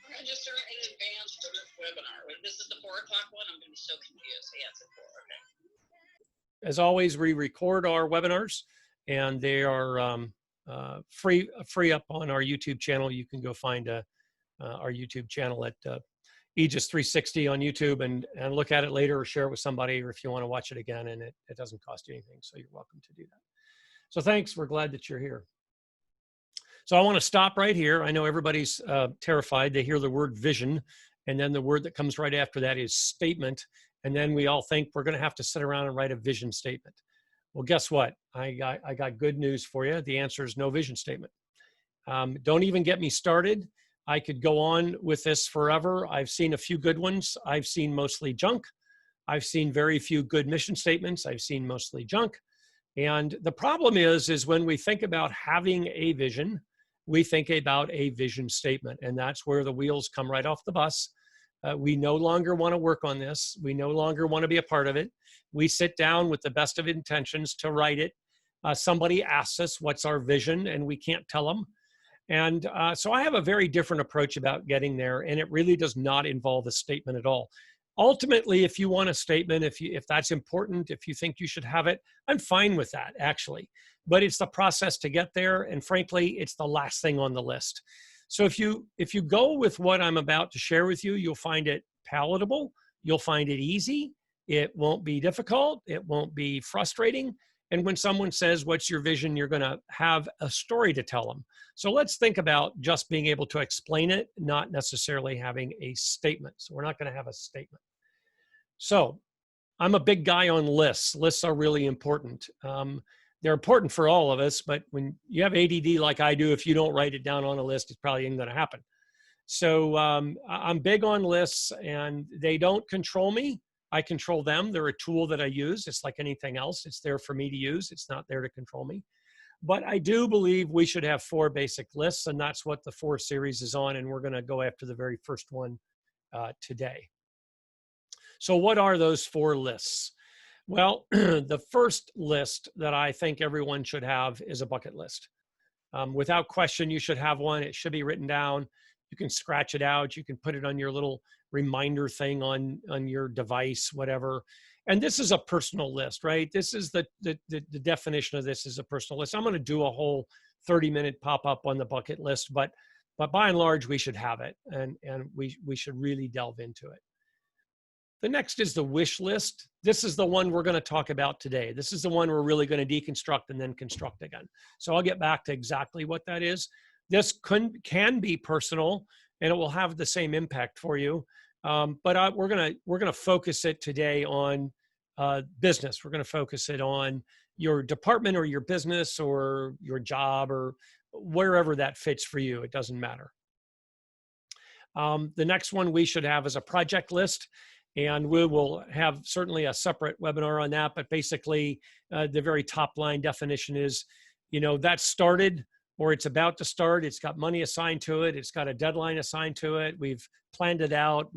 Register in advance for this webinar. This is the 4 o'clock one. I'm going to be so confused. Yeah, it's at 4. Okay. As always, we record our webinars, and they are free up on our YouTube channel. You can go find our YouTube channel at Aegis 360 on YouTube and look at it later or share it with somebody, or if you want to watch it again, and it doesn't cost you anything. So you're welcome to do that. So thanks. We're glad that you're here. So I want to stop right here. I know everybody's terrified. They hear the word vision, and then the word that comes right after that is statement. And then we all think we're going to have to sit around and write a vision statement. Well, guess what? I got good news for you. The answer is no vision statement. Don't even get me started. I could go on with this forever. I've seen a few good ones. I've seen mostly junk. I've seen very few good mission statements. I've seen mostly junk. And the problem is when we think about having a vision, we think about a vision statement, and that's where the wheels come right off the bus. We no longer want to work on this. We no longer want to be a part of it. We sit down with the best of intentions to write it. Somebody asks us, what's our vision? And we can't tell them. And so I have a very different approach about getting there, and it really does not involve a statement at all. Ultimately, if you want a statement, if that's important, if you think you should have it, I'm fine with that, actually. But it's the process to get there, and frankly, it's the last thing on the list. So if you go with what I'm about to share with you, you'll find it palatable, you'll find it easy, it won't be difficult, it won't be frustrating. And when someone says, what's your vision, you're going to have a story to tell them. So let's think about just being able to explain it, not necessarily having a statement. So we're not going to have a statement. So I'm a big guy on lists. Lists are really important. They're important for all of us, but when you have ADD like I do, if you don't write it down on a list, it's probably ain't going to happen. So I'm big on lists, and they don't control me. I control them. They're a tool that I use. It's like anything else. It's there for me to use. It's not there to control me. But I do believe we should have 4 basic lists, and that's what the 4 series is on, and we're going to go after the very first one today. So what are those 4 lists? Well, the first list that I think everyone should have is a bucket list. Without question, you should have one. It should be written down. You can scratch it out. You can put it on your little reminder thing on your device, whatever. And this is a personal list, right? This is the definition of this is a personal list. I'm going to do a whole 30-minute pop-up on the bucket list, but by and large, we should have it, and we should really delve into it. The next is the wish list. This is the one we're going to talk about today. This is the one we're really going to deconstruct and then construct again. So I'll get back to exactly what that is. This can be personal, and it will have the same impact for you. But we're gonna focus it today on business. We're going to focus it on your department or your business or your job or wherever that fits for you. It doesn't matter. The next one we should have is a project list. And we will have certainly a separate webinar on that. But basically, the very top line definition is, that started or it's about to start. It's got money assigned to it. It's got a deadline assigned to it. We've planned it out.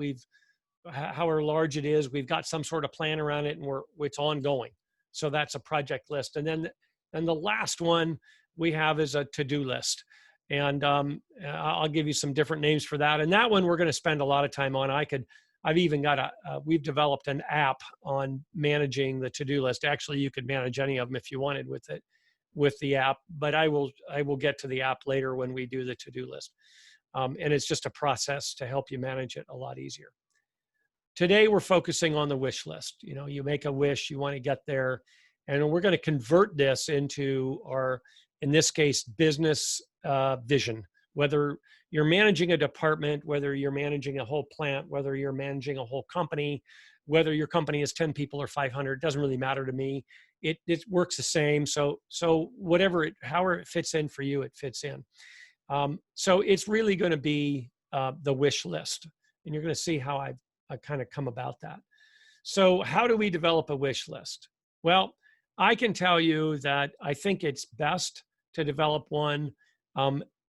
However large it is, we've got some sort of plan around it, and it's ongoing. So that's a project list. And then the last one we have is a to-do list. And I'll give you some different names for that. And that one we're going to spend a lot of time on. I've even got we've developed an app on managing the to-do list. Actually, you could manage any of them if you wanted with the app, but I will get to the app later when we do the to-do list. And it's just a process to help you manage it a lot easier. Today, we're focusing on the wish list. You make a wish, you want to get there, and we're going to convert this into our, in this case, business vision. Whether you're managing a department, whether you're managing a whole plant, whether you're managing a whole company, whether your company is 10 people or 500, doesn't really matter to me. It works the same. So however it fits in for you, it fits in. So it's really going to be the wish list, and you're going to see how I kind of come about that. So how do we develop a wish list? Well, I can tell you that I think it's best to develop one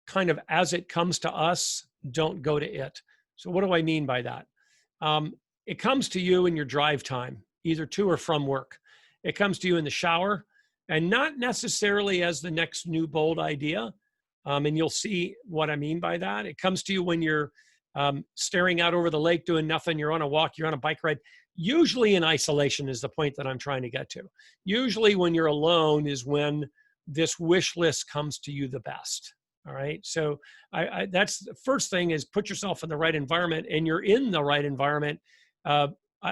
kind of as it comes to us, don't go to it. So what do I mean by that? It comes to you in your drive time, either to or from work. It comes to you in the shower. and not necessarily as the next new bold idea. And you'll see what I mean by that. It comes to you when you're staring out over the lake doing nothing. You're on a walk, you're on a bike ride. Usually in isolation is the point that I'm trying to get to. Usually when you're alone is when this wish list comes to you the best. All right. So that's the first thing, is put yourself in the right environment, and you're in the right environment.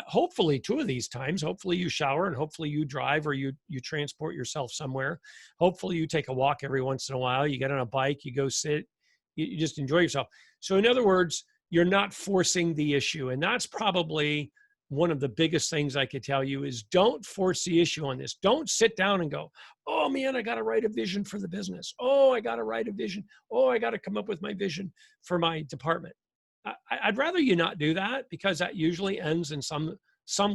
Hopefully 2 of these times. Hopefully you shower, and hopefully you drive, or you transport yourself somewhere. Hopefully you take a walk every once in a while. You get on a bike, you go sit, you just enjoy yourself. So in other words, you're not forcing the issue. And that's probably one of the biggest things I could tell you, is don't force the issue on this. Don't sit down and go, oh man, I got to write a vision for the business. Oh, I got to write a vision. Oh, I got to come up with my vision for my department. I'd rather you not do that, because that usually ends in some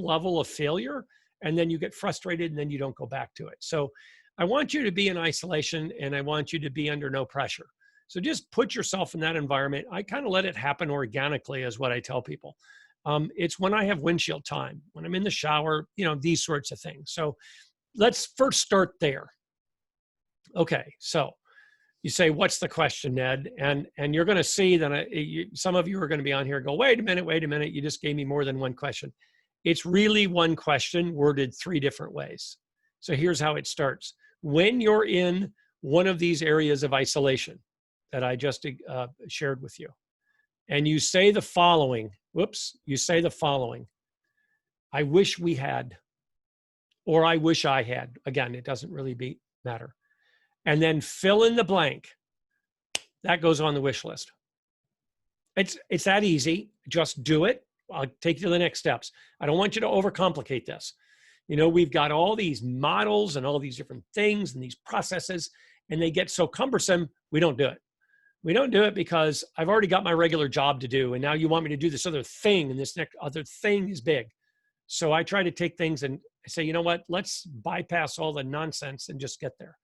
level of failure, and then you get frustrated and then you don't go back to it. So I want you to be in isolation, and I want you to be under no pressure. So just put yourself in that environment. I kind of let it happen organically, is what I tell people. It's when I have windshield time, when I'm in the shower, these sorts of things. So let's first start there. Okay, so you say, what's the question, Ned? And you're going to see that some of you are going to be on here and go, wait a minute, you just gave me more than one question. It's really one question worded 3 different ways. So here's how it starts. When you're in one of these areas of isolation that I just shared with you, and you say the following, I wish we had, or I wish I had. Again, it doesn't really matter. And then fill in the blank. That goes on the wish list. It's that easy. Just do it. I'll take you to the next steps. I don't want you to overcomplicate this. We've got all these models and all these different things and these processes, and they get so cumbersome, we don't do it. We don't do it because I've already got my regular job to do, and now you want me to do this other thing, and this next other thing is big. So I try to take things and say, you know what, let's bypass all the nonsense and just get there.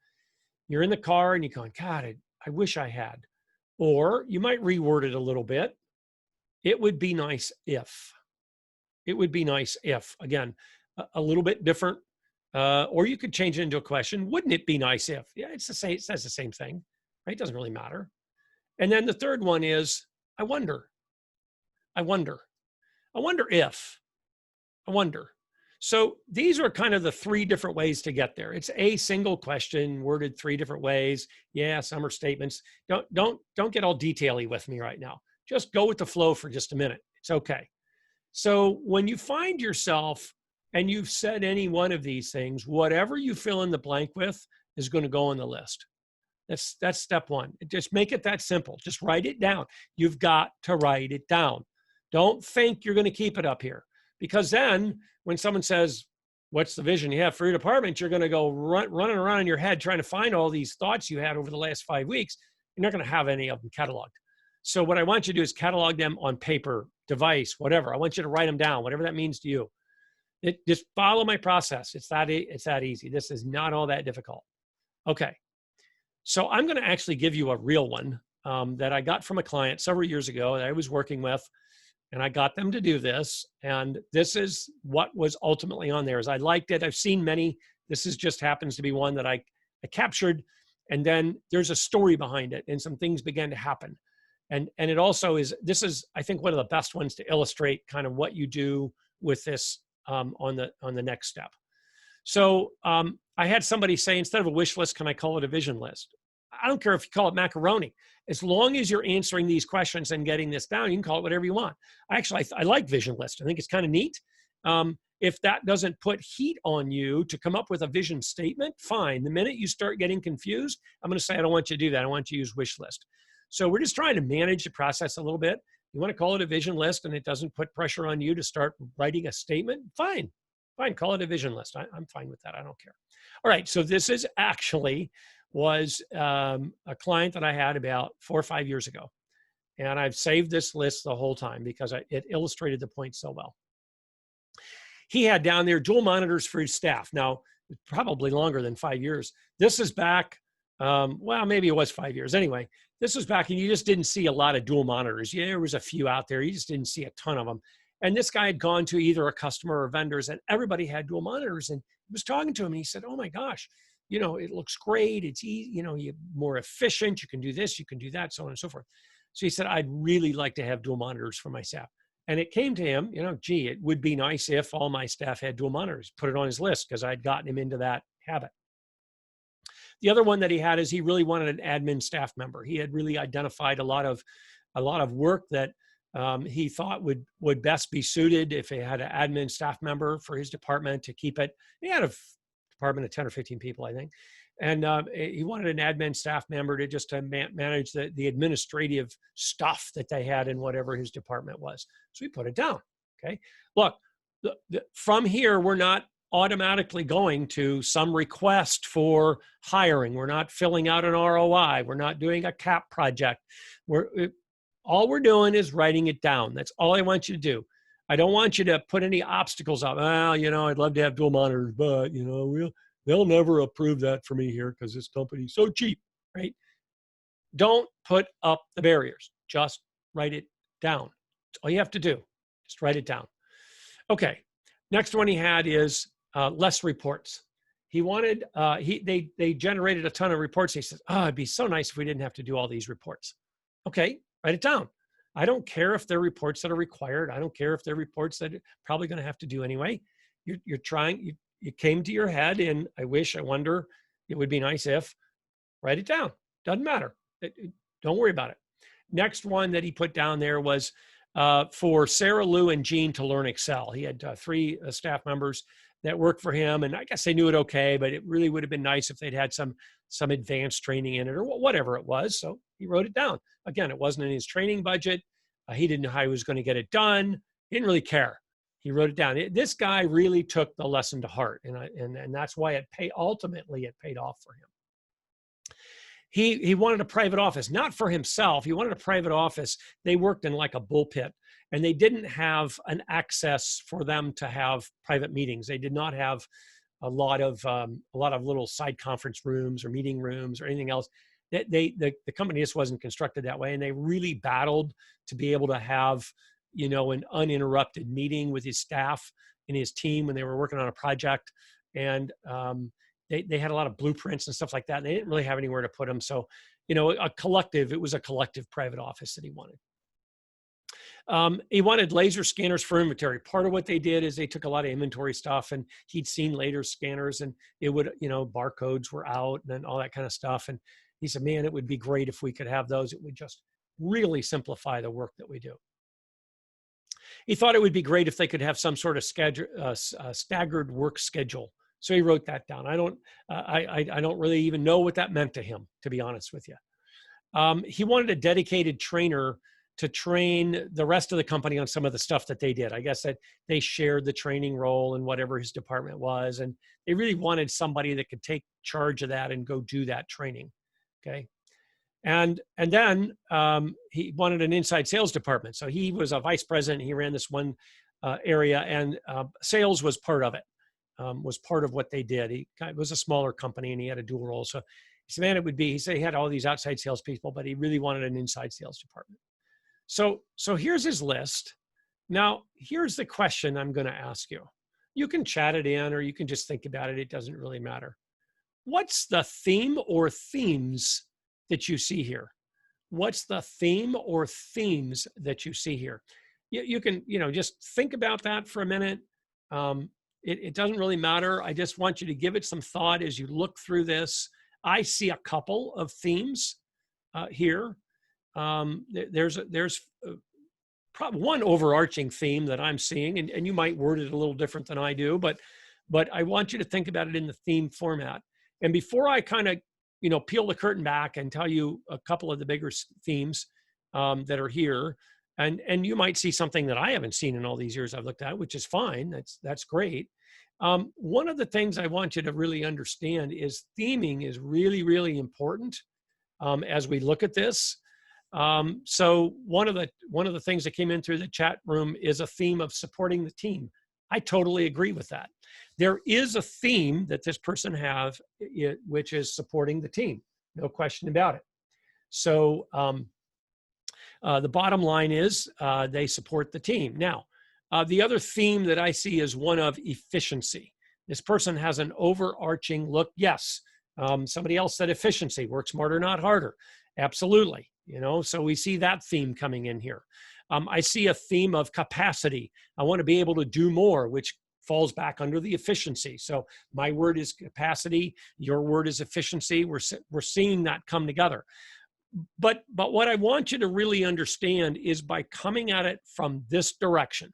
You're in the car and you're going, God, I wish I had. Or you might reword it a little bit. It would be nice if. It would be nice if. Again, a little bit different. Or you could change it into a question. Wouldn't it be nice if? Yeah, it's the same. It says the same thing, right? It doesn't really matter. And then the third one is, I wonder. I wonder. I wonder if. I wonder. So these are kind of the 3 different ways to get there. It's a single question worded 3 different ways. Yeah, some are statements. Don't get all detaily with me right now. Just go with the flow for just a minute. It's okay. So when you find yourself and you've said any one of these things, whatever you fill in the blank with is going to go on the list. That's step 1. Just make it that simple. Just write it down. You've got to write it down. Don't think you're going to keep it up here, because then when someone says, what's the vision you have for your department, you're going to go running around in your head trying to find all these thoughts you had over the last 5 weeks. You're not going to have any of them cataloged. So what I want you to do is catalog them on paper, device, whatever. I want you to write them down, whatever that means to you. Just follow my process. It's that easy. This is not all that difficult. Okay. So I'm going to actually give you a real one that I got from a client several years ago that I was working with, and I got them to do this. And this is what was ultimately on there. Is I liked it. I've seen many. This just happens to be one that I captured. And then there's a story behind it, and some things began to happen. And it also this is, I think, one of the best ones to illustrate kind of what you do with this on the next step. So I had somebody say, instead of a wish list, can I call it a vision list? I don't care if you call it macaroni. As long as you're answering these questions and getting this down, you can call it whatever you want. Actually, I like vision list. I think it's kind of neat. If that doesn't put heat on you to come up with a vision statement, fine. The minute you start getting confused, I'm going to say, I don't want you to do that. I want you to use wish list. So we're just trying to manage the process a little bit. You want to call it a vision list and it doesn't put pressure on you to start writing a statement, fine. Fine, call it a vision list. I'm fine with that. I don't care. All right, so this is actually was a client that I had about 4 or 5 years ago. And I've saved this list the whole time because it illustrated the point so well. He had down there dual monitors for his staff. Now, probably longer than 5 years. This is back, well, maybe it was 5 years. Anyway, this was back and you just didn't see a lot of dual monitors. Yeah, there was a few out there. You just didn't see a ton of them. And this guy had gone to either a customer or vendors, and everybody had dual monitors. And he was talking to him, and he said, "Oh my gosh, it looks great. It's easy, you're more efficient. You can do this, you can do that, so on and so forth." So he said, "I'd really like to have dual monitors for my staff." And it came to him, gee, it would be nice if all my staff had dual monitors. Put it on his list because I'd gotten him into that habit. The other one that he had is he really wanted an admin staff member. He had really identified a lot of work that he thought would best be suited if he had an admin staff member for his department to keep it. He had a department of 10 or 15 people, I think. And he wanted an admin staff member to manage the administrative stuff that they had in whatever his department was. So he put it down. Okay. Look, from here, we're not automatically going to some request for hiring. We're not filling out an ROI. We're not doing a CAP project. All we're doing is writing it down. That's all I want you to do. I don't want you to put any obstacles up. Well, I'd love to have dual monitors, but, they'll never approve that for me here because this company's so cheap, right? Don't put up the barriers. Just write it down. That's all you have to do. Just write it down. Okay. Next one he had is less reports. He wanted, they generated a ton of reports. He says, it'd be so nice if we didn't have to do all these reports. Okay, write it down. I don't care if they're reports that are required. I don't care if they're reports that you're probably going to have to do anyway. You're trying, you came to your head and I wonder, it would be nice if, write it down. Doesn't matter. Don't worry about it. Next one that he put down there was for Sarah, Lou, and Jean to learn Excel. He had 3 staff members that worked for him, and I guess they knew it okay, but it really would have been nice if they'd had some advanced training in it or whatever it was. So he wrote it down. Again, it wasn't in his training budget. He didn't know how he was going to get it done. He didn't really care. He wrote it down. This guy really took the lesson to heart, and that's why ultimately it paid off for him. He wanted a private office, not for himself. He wanted a private office. They worked in like a bullpit, and they didn't have an access for them to have private meetings. They did not have a lot of little side conference rooms or meeting rooms or anything else. The company just wasn't constructed that way, and they really battled to be able to have an uninterrupted meeting with his staff and his team when they were working on a project. And they had a lot of blueprints and stuff like that. And they didn't really have anywhere to put them. So, it was a collective private office that he wanted. He wanted laser scanners for inventory. Part of what they did is they took a lot of inventory stuff, and he'd seen laser scanners, and it would, barcodes were out and all that kind of stuff. And he said, man, it would be great if we could have those. It would just really simplify the work that we do. He thought it would be great if they could have some sort of staggered work schedule. So he wrote that down. I don't really even know what that meant to him, to be honest with you. He wanted a dedicated trainer to train the rest of the company on some of the stuff that they did. I guess that they shared the training role in whatever his department was, and they really wanted somebody that could take charge of that and go do that training. Okay. And then he wanted an inside sales department. So he was a vice president. He ran this one area, and sales was part of it, was part of what they did. It was a smaller company, and he had a dual role. So he said, man, he said he had all these outside salespeople, but he really wanted an inside sales department. So here's his list. Now, here's the question I'm going to ask you. You can chat it in, or you can just think about it. It doesn't really matter. What's the theme or themes that you see here? What's the theme or themes that you see here? You can, just think about that for a minute. It doesn't really matter. I just want you to give it some thought as you look through this. I see a couple of themes here. There's probably one overarching theme that I'm seeing, and you might word it a little different than I do, but I want you to think about it in the theme format. And before I kind of, peel the curtain back and tell you a couple of the bigger themes that are here, and you might see something that I haven't seen in all these years I've looked at, which is fine. That's great. One of the things I want you to really understand is theming is really, really important as we look at this. So one of the things that came in through the chat room is a theme of supporting the team. I totally agree with that. There is a theme that this person has, which is supporting the team. No question about it. So the bottom line is they support the team. Now, The other theme that I see is one of efficiency. This person has an overarching look. Yes, somebody else said efficiency, work smarter, not harder. Absolutely. So we see that theme coming in here. I see a theme of capacity. I want to be able to do more, which falls back under the efficiency. So my word is capacity. Your word is efficiency. We're seeing that come together. But what I want you to really understand is by coming at it from this direction,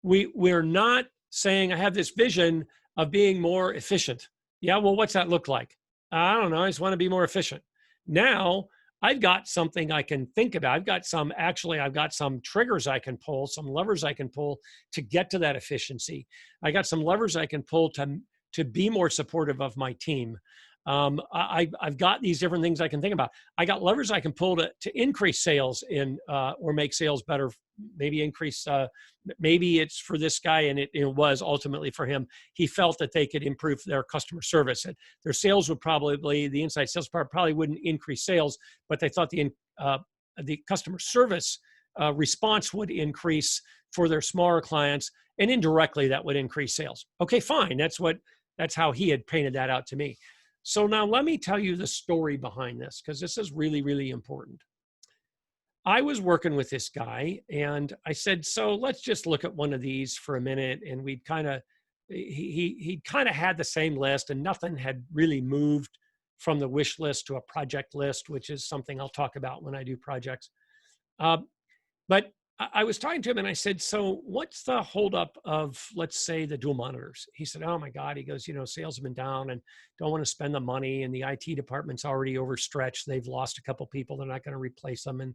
we're not saying I have this vision of being more efficient. Yeah, well, what's that look like? I don't know. I just want to be more efficient. Now, I've got something I can think about. I've got some triggers I can pull, some levers I can pull to get to that efficiency. I got some levers I can pull to be more supportive of my team. I've got these different things I can think about. I got levers I can pull to increase sales or make sales better. Maybe increase. Maybe it's for this guy, and it was ultimately for him. He felt that they could improve their customer service, and their sales would the inside sales part probably wouldn't increase sales, but they thought the customer service response would increase for their smaller clients, and indirectly that would increase sales. Okay, fine. That's how he had painted that out to me. So now let me tell you the story behind this, because this is really, really important. I was working with this guy and I said, so let's just look at one of these for a minute. And he kind of had the same list, and nothing had really moved from the wish list to a project list, which is something I'll talk about when I do projects. But I was talking to him and I said, so what's the holdup of, let's say, the dual monitors? He said, oh my God. He goes, sales have been down and don't want to spend the money. And the IT department's already overstretched. They've lost a couple people. They're not going to replace them. And,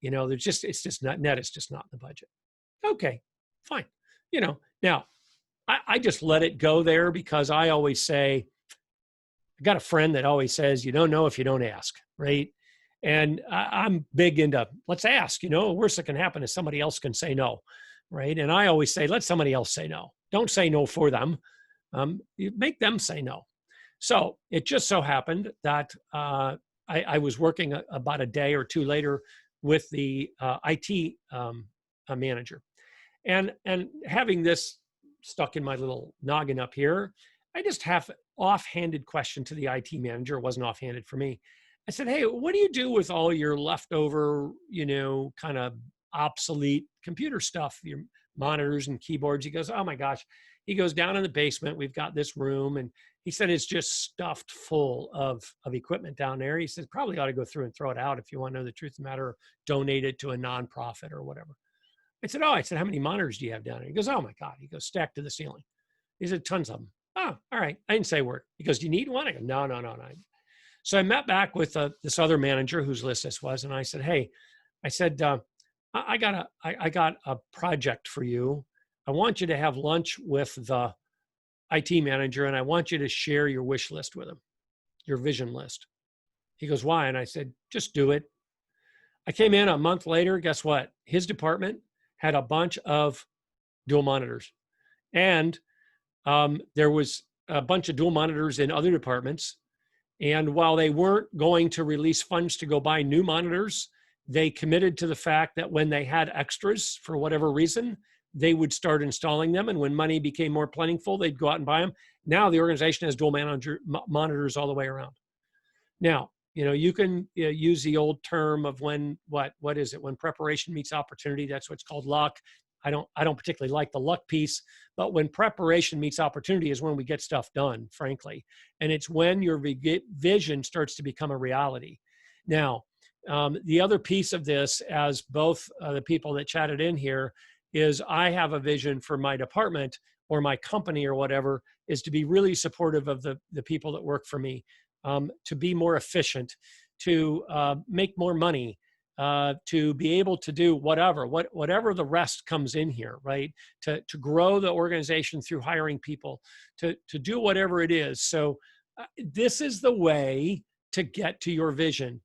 it's just not net. It's just not in the budget. Okay, fine. Now I just let it go there, because I always say, I got a friend that always says, you don't know if you don't ask, right? And I'm big into, let's ask. The worst that can happen is somebody else can say no, right? And I always say, let somebody else say no. Don't say no for them. You make them say no. So it just so happened that I was working about a day or two later with the IT manager. And having this stuck in my little noggin up here, I just have an offhanded question to the IT manager. It wasn't offhanded for me. I said, hey, what do you do with all your leftover, kind of obsolete computer stuff, your monitors and keyboards? He goes, oh my gosh. He goes, down in the basement, we've got this room. And he said, it's just stuffed full of equipment down there. He says, probably ought to go through and throw it out if you want to know the truth of the matter, or donate it to a nonprofit or whatever. I said, how many monitors do you have down there? He goes, oh my God. He goes, stacked to the ceiling. He said, tons of them. Oh, all right. I didn't say a word. He goes, do you need one? I go, no. So I met back with this other manager whose list this was, and I said, "Hey, I got a project for you. I want you to have lunch with the IT manager, and I want you to share your wish list with him, your vision list." He goes, "Why?" And I said, "Just do it." I came in a month later. Guess what? His department had a bunch of dual monitors, and there was a bunch of dual monitors in other departments. And while they weren't going to release funds to go buy new monitors, they committed to the fact that when they had extras for whatever reason, they would start installing them. And when money became more plentiful, they'd go out and buy them. Now the organization has dual monitors all the way around. Now, you can use the old term of when preparation meets opportunity. That's what's called luck. I don't particularly like the luck piece, but when preparation meets opportunity is when we get stuff done, frankly. And it's when your vision starts to become a reality. Now, the other piece of this, as both the people that chatted in here, is I have a vision for my department or my company or whatever, is to be really supportive of the people that work for me, to be more efficient, to make more money, to be able to do whatever the rest comes in here, right? To grow the organization through hiring people, to do whatever it is. So this is the way to get to your vision.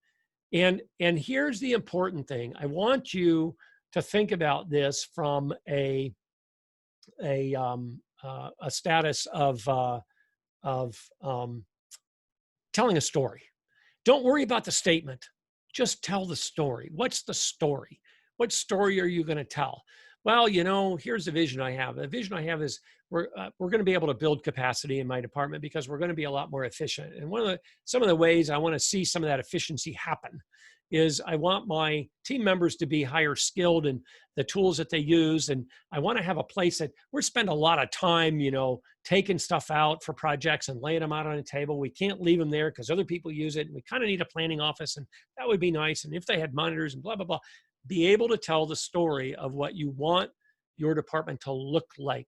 And here's the important thing. I want you to think about this from a status of telling a story. Don't worry about the statement. Just tell the story. What's the story? What story are you going to tell? Well, here's the vision I have. The vision I have is we're going to be able to build capacity in my department because we're going to be a lot more efficient. And some of the ways I want to see some of that efficiency happen is I want my team members to be higher skilled in the tools that they use. And I want to have a place that we spend a lot of time, taking stuff out for projects and laying them out on a table. We can't leave them there because other people use it. And we kind of need a planning office, and that would be nice. And if they had monitors and blah, blah, blah, be able to tell the story of what you want your department to look like.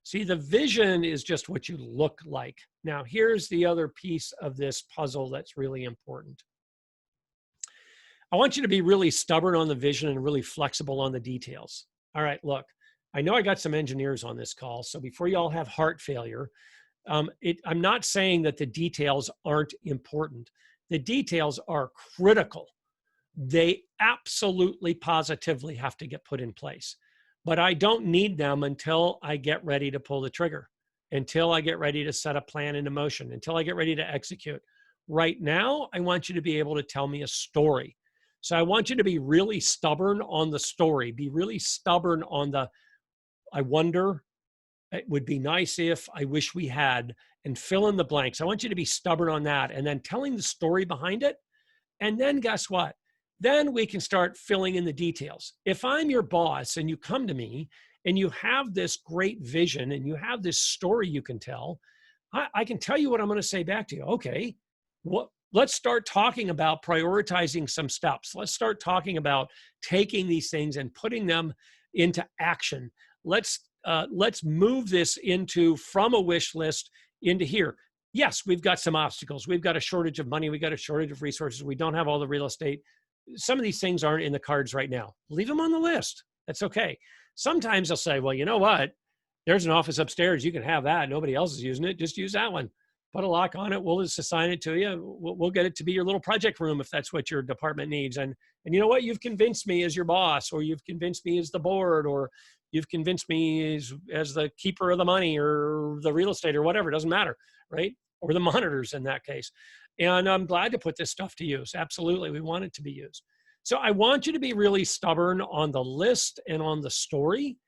See, the vision is just what you look like. Now, here's the other piece of this puzzle that's really important. I want you to be really stubborn on the vision and really flexible on the details. All right, look, I know I got some engineers on this call, so before you all have heart failure, I'm not saying that the details aren't important. The details are critical. They absolutely positively have to get put in place, but I don't need them until I get ready to pull the trigger, until I get ready to set a plan into motion, until I get ready to execute. Right now, I want you to be able to tell me a story. So I want you to be really stubborn on the story, be really stubborn on the, I wonder, it would be nice if, I wish we had, and fill in the blanks. I want you to be stubborn on that and then telling the story behind it. And then guess what? Then we can start filling in the details. If I'm your boss and you come to me and you have this great vision and you have this story you can tell, I can tell you what I'm going to say back to you. Okay, let's start talking about prioritizing some steps. Let's start talking about taking these things and putting them into action. Let's move this from a wish list into here. Yes, we've got some obstacles. We've got a shortage of money. We've got a shortage of resources. We don't have all the real estate. Some of these things aren't in the cards right now. Leave them on the list. That's okay. Sometimes they'll say, well, you know what? There's an office upstairs. You can have that. Nobody else is using it. Just use that one. Put a lock on it. We'll just assign it to you. We'll get it to be your little project room if that's what your department needs. And you know what? You've convinced me as your boss, or you've convinced me as the board, or you've convinced me as the keeper of the money or the real estate or whatever. It doesn't matter, right? Or the monitors in that case. And I'm glad to put this stuff to use. Absolutely. We want it to be used. So I want you to be really stubborn on the list and on the story.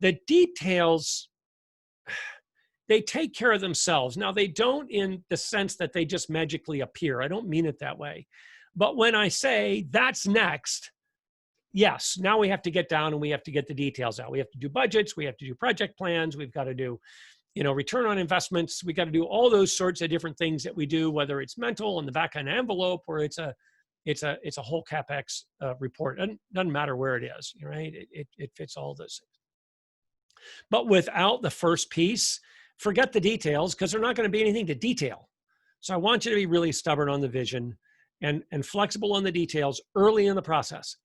The details, they take care of themselves. Now, they don't in the sense that they just magically appear. I don't mean it that way. But when I say that's next, yes, now we have to get down and we have to get the details out. We have to do budgets. We have to do project plans. We've got to do return on investments. We got to do all those sorts of different things that we do, whether it's mental in the back end envelope or it's a whole CapEx report. It doesn't matter where it is, right? It fits all those things. But without the first piece, forget the details because they're not going to be anything to detail. So I want you to be really stubborn on the vision and flexible on the details early in the process.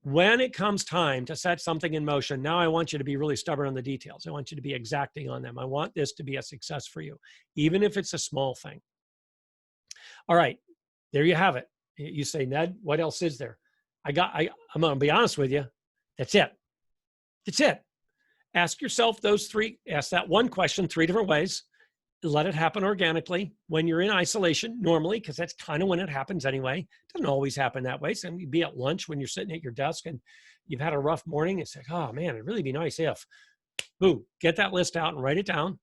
When it comes time to set something in motion, now I want you to be really stubborn on the details. I want you to be exacting on them. I want this to be a success for you, even if it's a small thing. All right, there you have it. You say, Ned, what else is there? I'm going to be honest with you. That's it. That's it. Ask yourself ask that one question 3 different ways. Let it happen organically when you're in isolation normally, because that's kind of when it happens anyway. It doesn't always happen that way. So you'd be at lunch when you're sitting at your desk and you've had a rough morning. It's like, oh man, it'd really be nice if, boom, get that list out and write it down.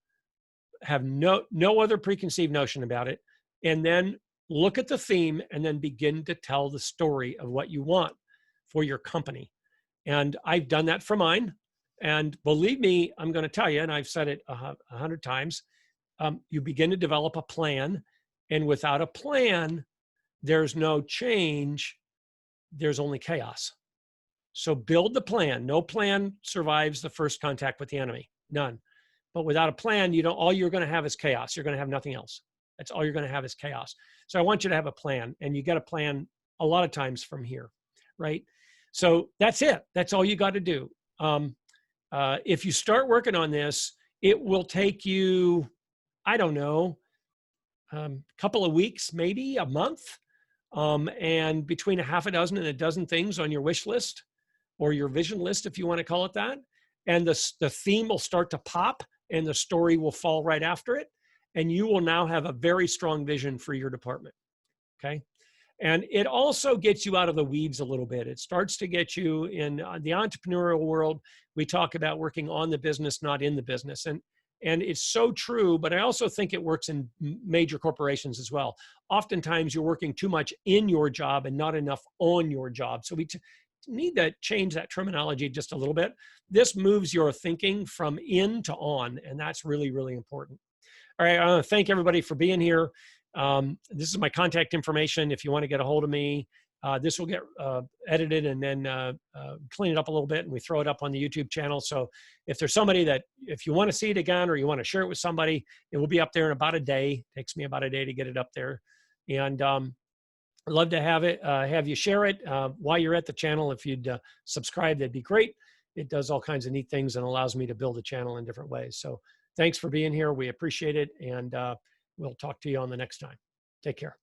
Have no other preconceived notion about it. And then look at the theme and then begin to tell the story of what you want for your company. And I've done that for mine. And believe me, I'm going to tell you, and I've said it 100 times, you begin to develop a plan, and without a plan, there's no change. There's only chaos. So build the plan. No plan survives the first contact with the enemy. None. But without a plan, all you're going to have is chaos. You're going to have nothing else. That's all you're going to have is chaos. So I want you to have a plan, and you get a plan a lot of times from here, right? So that's it. That's all you got to do. If you start working on this, it will take you, I don't know, a couple of weeks, maybe a month, and between a half a dozen and a dozen things on your wish list or your vision list, if you want to call it that. And the theme will start to pop and the story will fall right after it. And you will now have a very strong vision for your department. Okay. And it also gets you out of the weeds a little bit. It starts to get you in the entrepreneurial world. We talk about working on the business, not in the business. And it's so true, but I also think it works in major corporations as well. Oftentimes you're working too much in your job and not enough on your job. So we need to change that terminology just a little bit. This moves your thinking from in to on, and that's really, really important. All right, I want to thank everybody for being here. This is my contact information. If you want to get a hold of me, this will get edited and then clean it up a little bit, and we throw it up on the YouTube channel. So if there's somebody that, if you want to see it again or you want to share it with somebody, it will be up there in about a day. It takes me about a day to get it up there. And I'd love to have you share it while you're at the channel. If you'd subscribe, that'd be great. It does all kinds of neat things and allows me to build a channel in different ways. So thanks for being here. We appreciate it. And we'll talk to you on the next time. Take care.